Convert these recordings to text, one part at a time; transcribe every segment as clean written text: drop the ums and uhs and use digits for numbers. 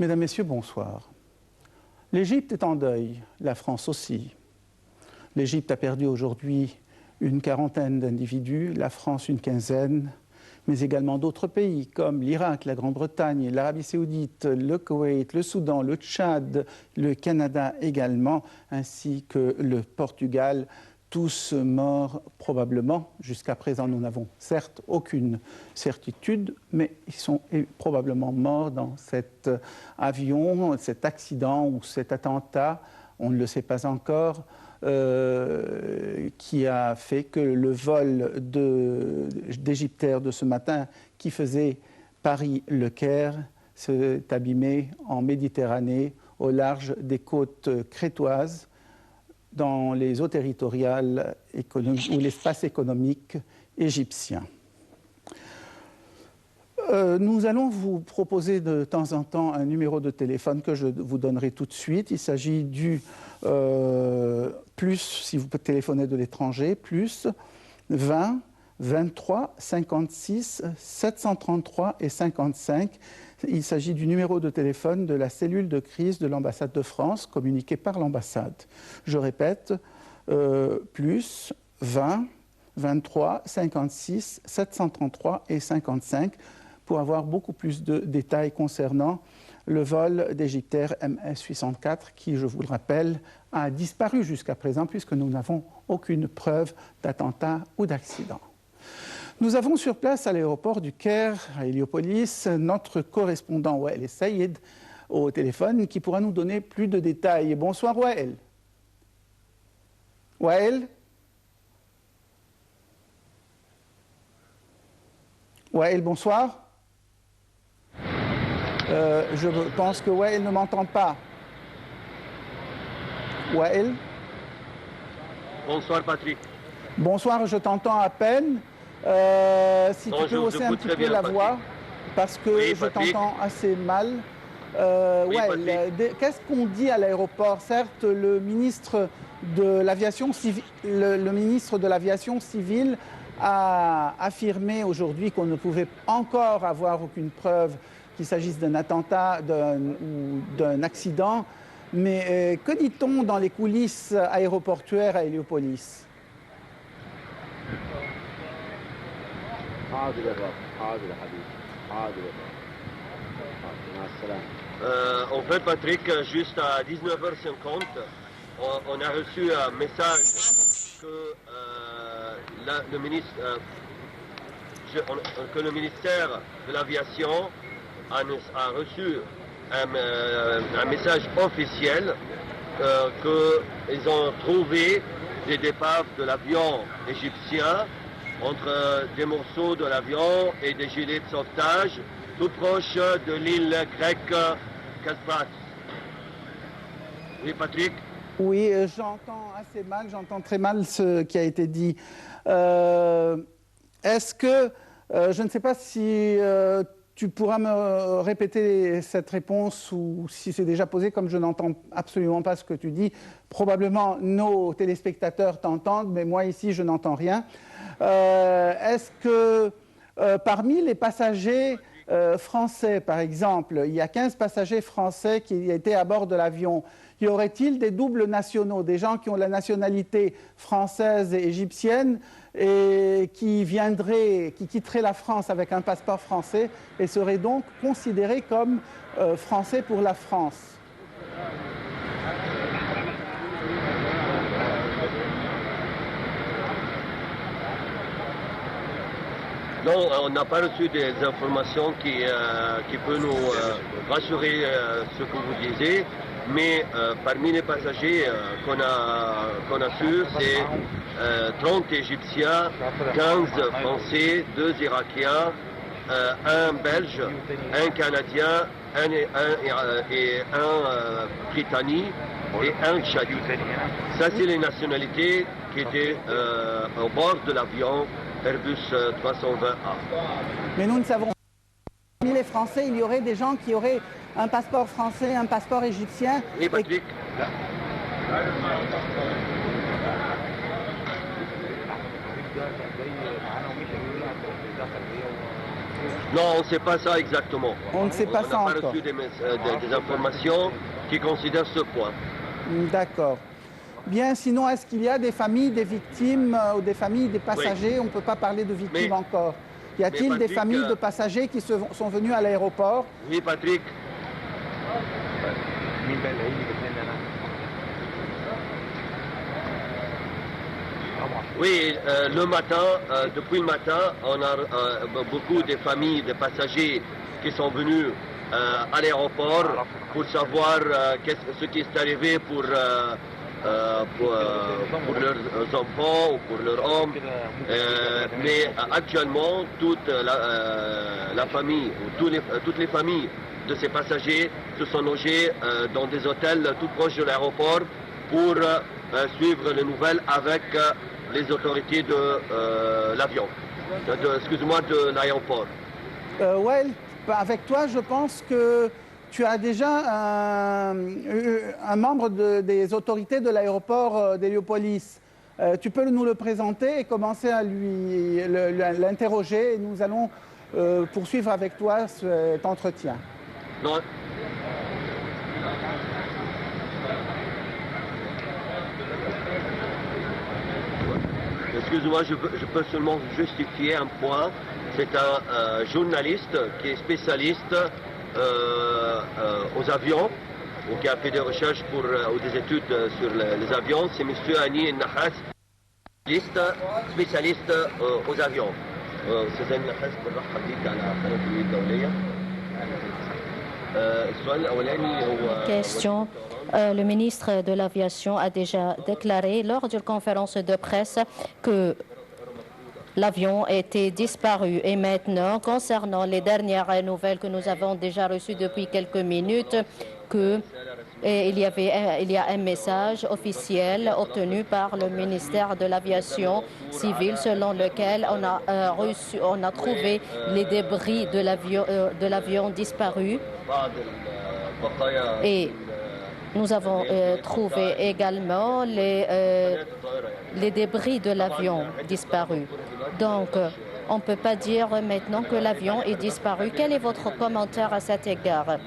Mesdames, Messieurs, bonsoir. L'Égypte est en deuil, la France aussi. L'Égypte a perdu aujourd'hui une quarantaine d'individus, la France une quinzaine, mais également d'autres pays comme l'Irak, la Grande-Bretagne, l'Arabie Saoudite, le Koweït, le Soudan, le Tchad, le Canada également, ainsi que le Portugal. Tous morts probablement. Jusqu'à présent, nous n'avons certes aucune certitude, mais ils sont probablement morts dans cet avion, cet accident ou cet attentat, on ne le sait pas encore, qui a fait que le vol d'Égyptaires de ce matin, qui faisait Paris-Le Caire, s'est abîmé en Méditerranée, au large des côtes crétoises, dans les eaux territoriales ou l'espace économique égyptien. Nous allons vous proposer de temps en temps un numéro de téléphone que je vous donnerai tout de suite. Il s'agit du plus, si vous téléphonez de l'étranger, plus 20 23 56 733 et 55. Il s'agit du numéro de téléphone de la cellule de crise de l'ambassade de France, communiqué par l'ambassade. Je répète, plus 20 23 56 733 et 55 pour avoir beaucoup plus de détails concernant le vol d'Égyptaire MS-804 qui, je vous le rappelle, a disparu jusqu'à présent puisque nous n'avons aucune preuve d'attentat ou d'accident. Nous avons sur place à l'aéroport du Caire, à Héliopolis, notre correspondant Wael Saïd au téléphone qui pourra nous donner plus de détails. Bonsoir Wael. Wael. Wael, bonsoir. Je pense que Wael ne m'entend pas. Wael. Bonsoir Patrick. Bonsoir, je t'entends à peine. Si tu peux hausser un petit peu la voix, parce que oui, je t'entends assez mal. Oui, qu'est-ce qu'on dit à l'aéroport? Certes, le ministre de l'aviation civile, a affirmé aujourd'hui qu'on ne pouvait encore avoir aucune preuve qu'il s'agisse d'un attentat ou d'un accident. Mais que dit-on dans les coulisses aéroportuaires à Héliopolis? En fait, Patrick, juste à 19h50, on a reçu un message que, le ministère de l'Aviation a reçu un message officiel qu'ils ont trouvé des épaves de l'avion égyptien entre des morceaux de l'avion et des gilets de sauvetage, tout proche de l'île grecque Kaspas. Oui, Patrick? Oui, j'entends assez mal, j'entends très mal ce qui a été dit. Est-ce que, je ne sais pas si tu pourras me répéter cette réponse ou si c'est déjà posé, comme je n'entends absolument pas ce que tu dis. Probablement nos téléspectateurs t'entendent, mais moi ici je n'entends rien. Est-ce que parmi les passagers français, par exemple, il y a 15 passagers français qui étaient à bord de l'avion, y aurait-il des doubles nationaux, des gens qui ont la nationalité française et égyptienne et qui quitteraient la France avec un passeport français et seraient donc considérés comme français pour la France? Non, on n'a pas reçu des informations qui peuvent nous rassurer ce que vous disiez, mais parmi les passagers qu'on a su, c'est 30 Égyptiens, 15 Français, 2 Irakiens, un Belge, un Canadien, et un Britannique et un Tchadien. Ça, c'est les nationalités qui étaient au bord de l'avion Airbus 320A. Mais nous ne savons pas. Parmi les Français, il y aurait des gens qui auraient un passeport français, un passeport égyptien. Oui, Patrick. Non, on ne sait pas ça exactement. On ne sait pas ça On n'a pas encore. reçu des informations qui considèrent ce point. D'accord. Bien, sinon, est-ce qu'il y a des familles, des victimes ou des familles, des passagers? On ne peut pas parler de victimes encore. Y a-t-il des familles de passagers qui sont venus à l'aéroport? Oui, Patrick. Oui, le matin, depuis le matin, on a beaucoup de familles de passagers qui sont venus à l'aéroport pour savoir ce qui est arrivé pour leurs enfants ou pour leurs hommes. Mais actuellement, toute la famille, ou toutes les familles de ces passagers se sont logées dans des hôtels tout proches de l'aéroport pour suivre les nouvelles avec les autorités de l'avion, excuse-moi, de l'aéroport. Ouais, avec toi, je pense que tu as déjà un membre des autorités de l'aéroport d'Héliopolis. Tu peux nous le présenter et commencer à l'interroger. Nous allons poursuivre avec toi cet entretien. Non. Excuse-moi, je peux seulement justifier un point. C'est un journaliste qui est spécialiste aux avions, ou qui a fait des recherches ou des études sur les avions. C'est M. Hani Nahas, spécialiste aux avions. أستاذ نحاس بنرحب بيك على قناة الوي الدولية. السؤال الأولاني هو Question. Le ministre de l'Aviation a déjà déclaré lors d'une conférence de presse que l'avion était disparu. Et maintenant, concernant les dernières nouvelles que nous avons déjà reçues depuis quelques minutes, il y a un message officiel obtenu par le ministère de l'Aviation civile selon lequel on a trouvé les débris de l'avion disparu. Et nous avons trouvé également les débris de l'avion disparu. Donc, on ne peut pas dire maintenant que l'avion est disparu. Quel est votre commentaire à cet égard?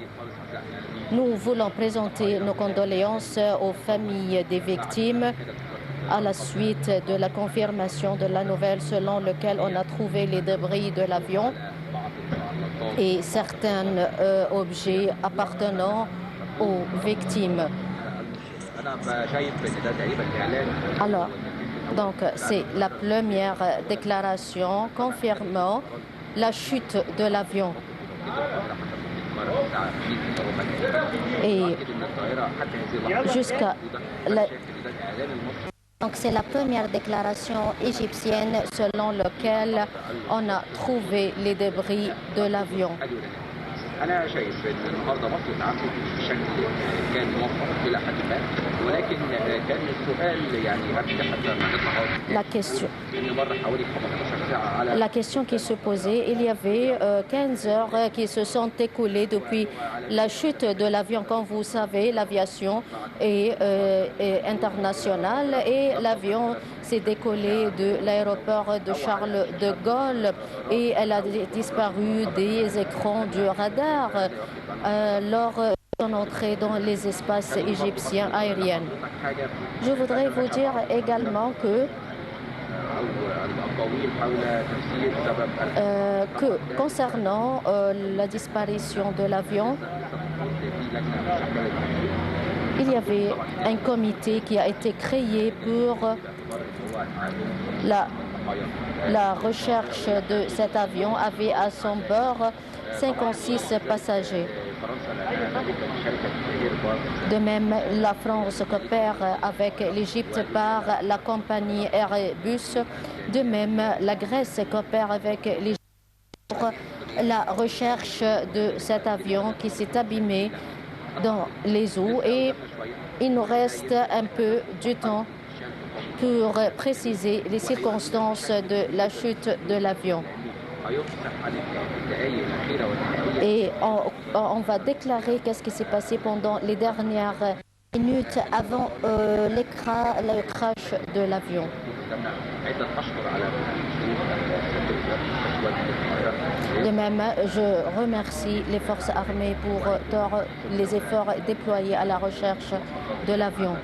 Nous voulons présenter nos condoléances aux familles des victimes à la suite de la confirmation de la nouvelle selon laquelle on a trouvé les débris de l'avion et certains objets appartenant aux victimes. Alors, donc, c'est la première déclaration confirmant la chute de l'avion. Et jusqu'à Donc, c'est la première déclaration égyptienne selon laquelle on a trouvé les débris de l'avion. أنا شايف إن النهارده مصر اتعاملت بشكل كان موفق إلى حد ما ولكن كان السؤال يعني قبل حتى ما نطلع إن مر حوالي 15 ساعة على La question qui se posait, il y avait 15 heures qui se sont écoulées depuis la chute de l'avion. Comme vous savez, l'aviation est internationale et l'avion s'est décollé de l'aéroport de Charles de Gaulle et elle a disparu des écrans du radar lors de son entrée dans les espaces égyptiens aériens. Je voudrais vous dire également que concernant la disparition de l'avion, il y avait un comité qui a été créé pour la recherche de cet avion, avait à son bord 56 passagers. De même, la France coopère avec l'Égypte par la compagnie Airbus. De même, la Grèce coopère avec l'Égypte pour la recherche de cet avion qui s'est abîmé dans les eaux. Et il nous reste un peu du temps pour préciser les circonstances de la chute de l'avion. Et on va déclarer qu'est-ce qui s'est passé pendant les dernières minutes avant le crash de l'avion. De même, je remercie les forces armées pour les efforts déployés à la recherche de l'avion.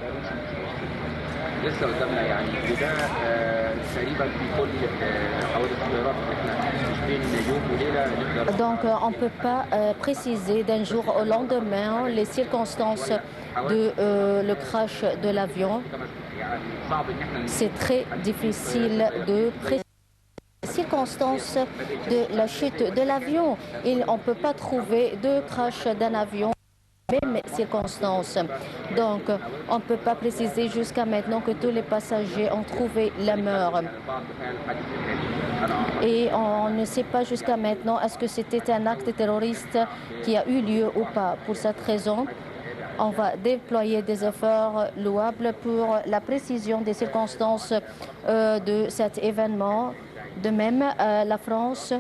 Donc, on ne peut pas préciser d'un jour au lendemain les circonstances de le crash de l'avion. C'est très difficile de préciser les circonstances de la chute de l'avion. On ne peut pas trouver de crash d'un avion mêmes circonstances. Donc, on ne peut pas préciser jusqu'à maintenant que tous les passagers ont trouvé la mort. Et on ne sait pas jusqu'à maintenant est-ce que c'était un acte terroriste qui a eu lieu ou pas. Pour cette raison, on va déployer des efforts louables pour la précision des circonstances de cet événement. De même, la France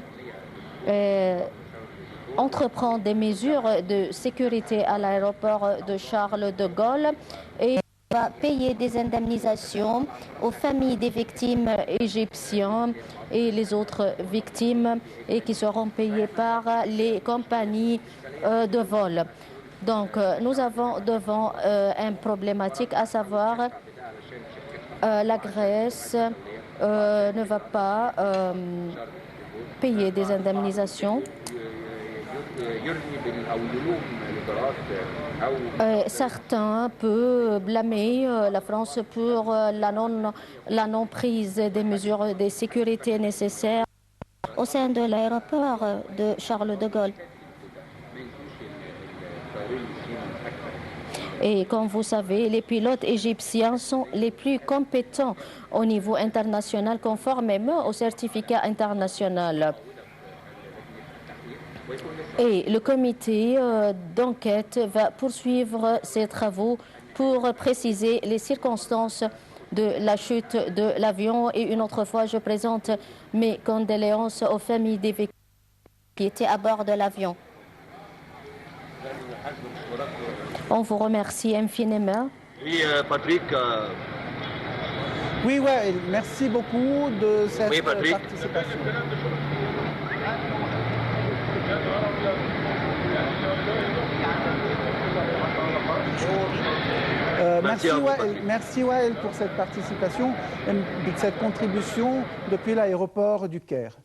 entreprend des mesures de sécurité à l'aéroport de Charles de Gaulle et va payer des indemnisations aux familles des victimes égyptiennes et les autres victimes et qui seront payées par les compagnies de vol. Donc, nous avons devant une problématique, à savoir la Grèce ne va pas payer des indemnisations. Certains peuvent blâmer la France pour la non-prise des mesures de sécurité nécessaires au sein de l'aéroport de Charles de Gaulle. Et comme vous savez, les pilotes égyptiens sont les plus compétents au niveau international conformément au certificat international. Et le comité d'enquête va poursuivre ses travaux pour préciser les circonstances de la chute de l'avion. Et une autre fois, je présente mes condoléances aux familles des victimes qui étaient à bord de l'avion. On vous remercie infiniment. Oui, Patrick. Oui, ouais, merci beaucoup de cette Patrick. participation. Merci Wael pour cette participation, cette contribution depuis l'aéroport du Caire.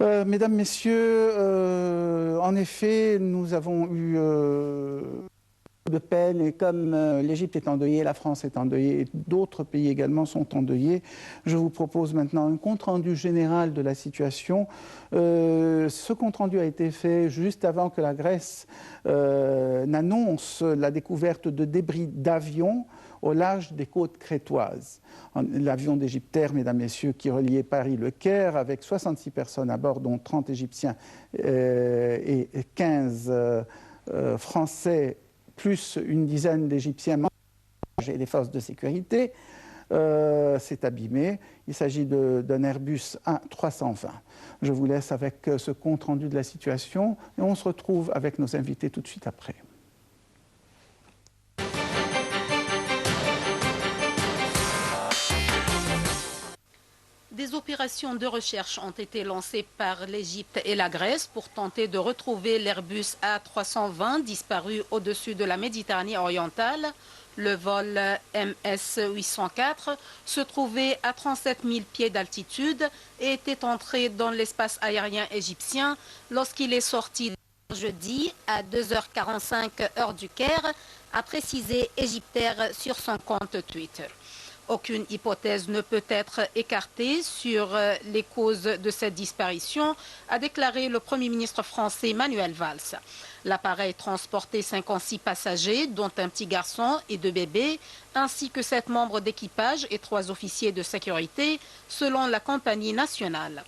Mesdames, Messieurs, en effet, nous avons eu de peine et comme l'Égypte est endeuillée, la France est endeuillée et d'autres pays également sont endeuillés, je vous propose maintenant un compte-rendu général de la situation. Ce compte-rendu a été fait juste avant que la Grèce n'annonce la découverte de débris d'avions au large des côtes crétoises. L'avion d'Égyptair, mesdames, messieurs, qui reliait Paris-Le Caire avec 66 personnes à bord, dont 30 Égyptiens et 15 Français, plus une dizaine d'Égyptiens et les forces de sécurité, s'est abîmé. Il s'agit d'un Airbus A320. Je vous laisse avec ce compte-rendu de la situation et on se retrouve avec nos invités tout de suite après. Des opérations de recherche ont été lancées par l'Égypte et la Grèce pour tenter de retrouver l'Airbus A320 disparu au-dessus de la Méditerranée orientale. Le vol MS-804 se trouvait à 37 000 pieds d'altitude et était entré dans l'espace aérien égyptien lorsqu'il est sorti jeudi à 2h45 heure du Caire, a précisé Égyptair sur son compte Twitter. Aucune hypothèse ne peut être écartée sur les causes de cette disparition, a déclaré le Premier ministre français Manuel Valls. L'appareil transportait 56 passagers, dont un petit garçon et 2 bébés, ainsi que 7 membres d'équipage et 3 officiers de sécurité, selon la compagnie nationale.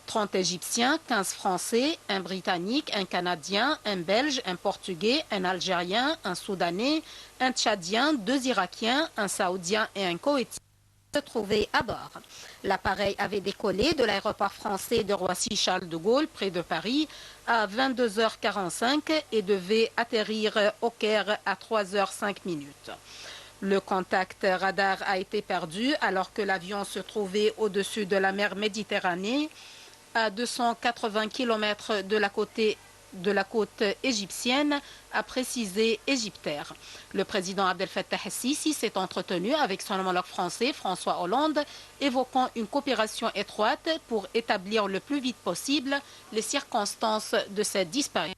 30 Égyptiens, 15 Français, un Britannique, un Canadien, un Belge, un Portugais, un Algérien, un Soudanais, un Tchadien, 2 Irakiens, un Saoudien et un Koweïtien se trouvaient à bord. L'appareil avait décollé de l'aéroport français de Roissy-Charles de Gaulle, près de Paris, à 22h45 et devait atterrir au Caire à 3h05. Le contact radar a été perdu alors que l'avion se trouvait au-dessus de la mer Méditerranée, à 280 km de la côte égyptienne, a précisé Égyptaire. Le président Abdel Fattah el-Sisi s'est entretenu avec son homologue français François Hollande, évoquant une coopération étroite pour établir le plus vite possible les circonstances de cette disparition.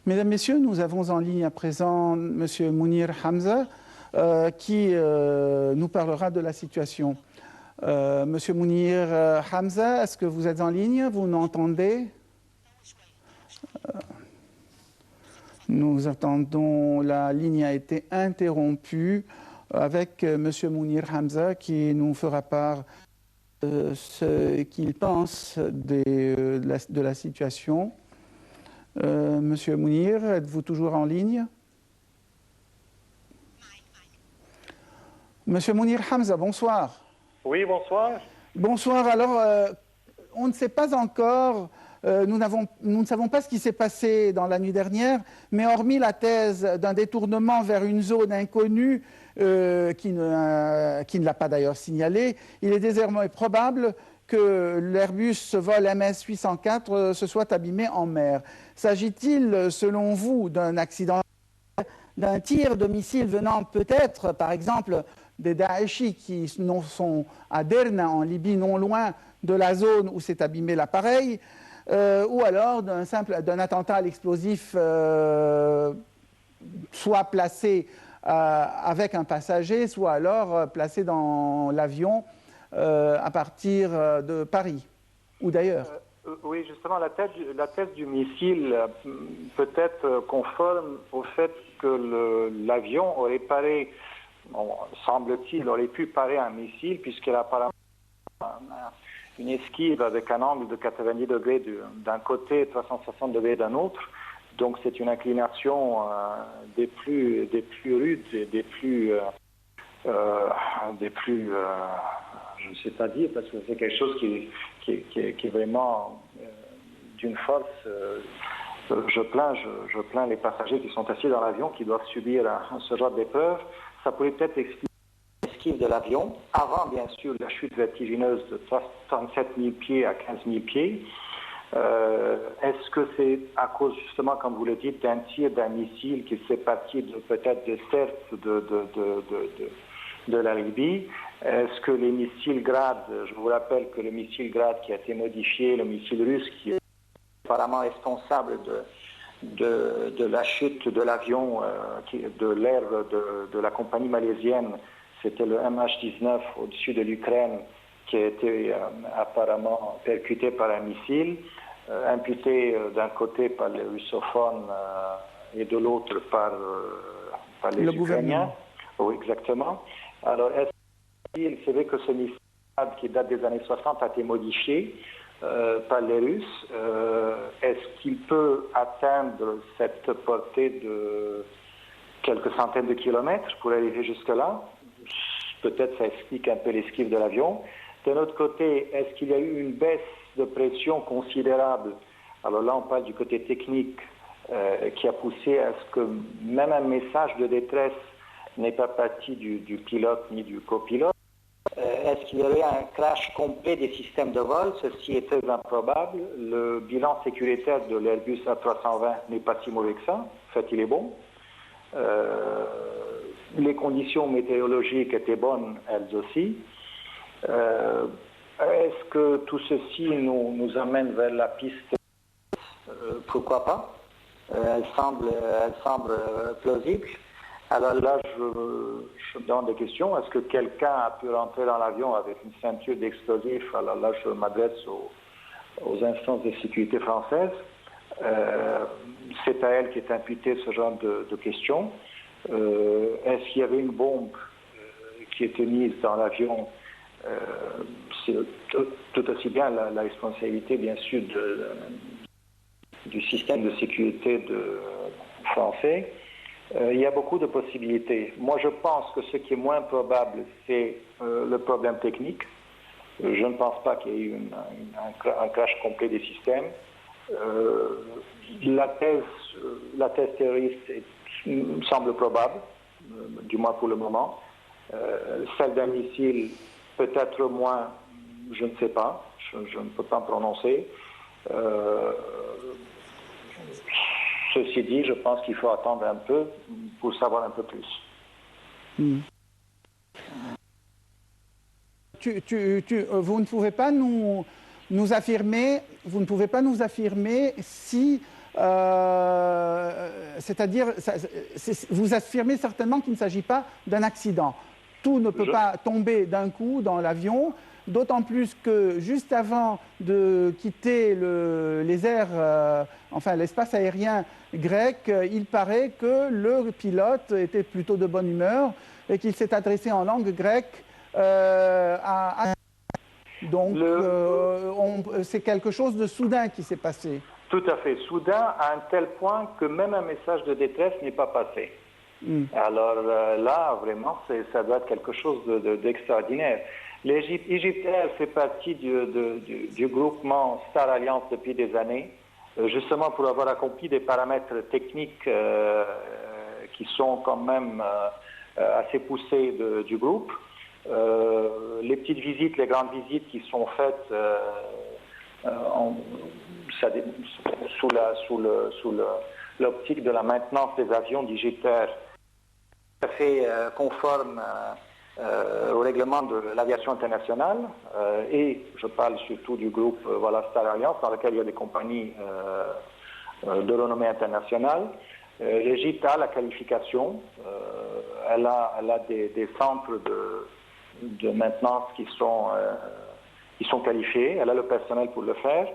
Mesdames, Messieurs, nous avons en ligne à présent M. Mounir Hamza qui nous parlera de la situation. Monsieur Mounir Hamza, est-ce que vous êtes en ligne? Vous m'entendez? Nous attendons, la ligne a été interrompue avec Monsieur Mounir Hamza qui nous fera part de ce qu'il pense de la situation. Monsieur Mounir, êtes-vous toujours en ligne? Monsieur Mounir Hamza, bonsoir. Oui, bonsoir. Bonsoir. Alors, on ne sait pas encore, nous ne savons pas ce qui s'est passé dans la nuit dernière, mais hormis la thèse d'un détournement vers une zone inconnue qui ne l'a pas d'ailleurs signalé, il est désormais probable que l'Airbus vol MS-804 se soit abîmé en mer. S'agit-il, selon vous, d'un accident, d'un tir de missile venant peut-être, par exemple, des Daeshi qui sont à Derna, en Libye, non loin de la zone où s'est abîmé l'appareil, ou alors d'un attentat à l'explosif, soit placé avec un passager, soit alors placé dans l'avion à partir de Paris ou d'ailleurs? Oui, justement, la thèse du missile peut être conforme au fait que l'avion aurait paré, semble-t-il, aurait pu parer un missile, puisqu'il a apparemment une esquive avec un angle de 90 degrés d'un côté, 360 degrés d'un autre. Donc c'est une inclination des plus rudes et des plus je ne sais pas dire, parce que c'est quelque chose qui est vraiment d'une force. Je plains les passagers qui sont assis dans l'avion, qui doivent subir ce genre d'épreuve. Ça pourrait peut-être expliquer l'esquive de l'avion, avant bien sûr la chute vertigineuse de 37 000 pieds à 15 000 pieds. Est-ce que c'est à cause, justement, comme vous le dites, d'un tir d'un missile qui s'est parti peut-être de Sirte de la Libye? Est-ce que les missiles Grad, je vous rappelle que le missile Grad qui a été modifié, le missile russe qui est apparemment responsable de la chute de l'avion de l'air de la compagnie malaisienne, c'était le MH19 au-dessus de l'Ukraine qui a été apparemment percuté par un missile, imputé d'un côté par les russophones et de l'autre par les Ukrainiens. Oui, exactement. Alors, c'est vrai que ce missile qui date des années 60 a été modifié par les Russes. Est-ce qu'il peut atteindre cette portée de quelques centaines de kilomètres pour arriver jusque-là? Peut-être ça explique un peu l'esquive de l'avion. D'un autre côté, est-ce qu'il y a eu une baisse de pression considérable? Alors là, on parle du côté technique qui a poussé à ce que même un message de détresse n'est pas parti du pilote ni du copilote. Est-ce qu'il y aurait un crash complet des systèmes de vol? Ceci est très improbable. Le bilan sécuritaire de l'Airbus A320 n'est pas si mauvais que ça. En fait, il est bon. Les conditions météorologiques étaient bonnes, elles aussi. Est-ce que tout ceci nous amène vers la piste? Pourquoi pas? Elle semble plausible. Alors là, je me demande des questions. Est-ce que quelqu'un a pu rentrer dans l'avion avec une ceinture d'explosifs? Alors là, je m'adresse aux instances de sécurité françaises. C'est à elle qui est imputé ce genre de questions. Est-ce qu'il y avait une bombe qui était mise dans l'avion? C'est tout aussi bien la responsabilité, bien sûr, du système de sécurité français. Il y a beaucoup de possibilités. Moi, je pense que ce qui est moins probable, c'est le problème technique. Je ne pense pas qu'il y ait eu un crash complet des systèmes. La thèse terroriste semble probable, du moins pour le moment. Celle d'un missile, peut-être moins, je ne sais pas, je ne peux pas me prononcer. Ceci dit, je pense qu'il faut attendre un peu pour savoir un peu plus. Vous ne pouvez pas nous affirmer, si, c'est-à-dire, vous affirmez certainement qu'il ne s'agit pas d'un accident. Tout ne peut pas tomber d'un coup dans l'avion, d'autant plus que juste avant de quitter les airs, enfin l'espace aérien grec, il paraît que le pilote était plutôt de bonne humeur et qu'il s'est adressé en langue grecque donc c'est quelque chose de soudain qui s'est passé. Tout à fait, soudain à un tel point que même un message de détresse n'est pas passé. Alors là, vraiment, ça doit être quelque chose d'extraordinaire. L'Égypte Air fait partie du groupement Star Alliance depuis des années, justement pour avoir accompli des paramètres techniques qui sont quand même assez poussés du groupe. Les petites visites, les grandes visites qui sont faites sous l'optique de la maintenance des avions d'Égypte Air, tout à fait conforme au règlement de l'aviation internationale, et je parle surtout du groupe Star Alliance, dans lequel il y a des compagnies de renommée internationale. L'Égypte a la qualification, elle a des centres de maintenance qui sont qualifiés, elle a le personnel pour le faire.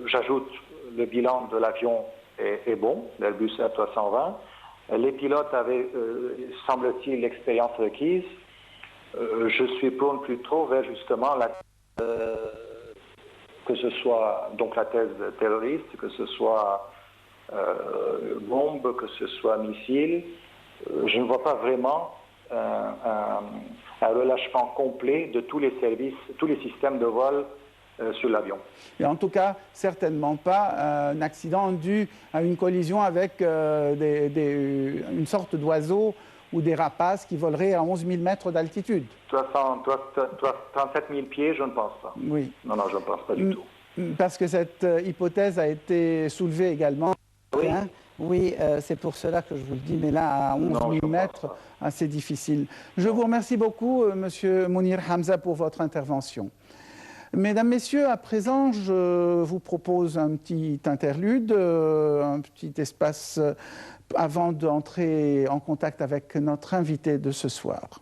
J'ajoute, le bilan de l'avion est bon, l'Airbus A320. Les pilotes avaient, semble-t-il, l'expérience requise. Je suis prône plutôt vers justement que ce soit donc la thèse terroriste, que ce soit bombe, que ce soit missile. Je ne vois pas vraiment un relâchement complet de tous les services, tous les systèmes de vol sur l'avion. Et en tout cas, certainement pas un accident dû à une collision avec une sorte d'oiseau ou des rapaces qui voleraient à 11 000 mètres d'altitude. 37 000 pieds, je ne pense pas. Oui. Non, je ne pense pas du tout. Parce que cette hypothèse a été soulevée également. Oui. Hein? Oui, c'est pour cela que je vous le dis, mais là, à 11 000 mètres, c'est difficile. Je vous remercie beaucoup, Monsieur Mounir Hamza, pour votre intervention. Mesdames, Messieurs, à présent, je vous propose un petit interlude, un petit espace avant d'entrer en contact avec notre invité de ce soir.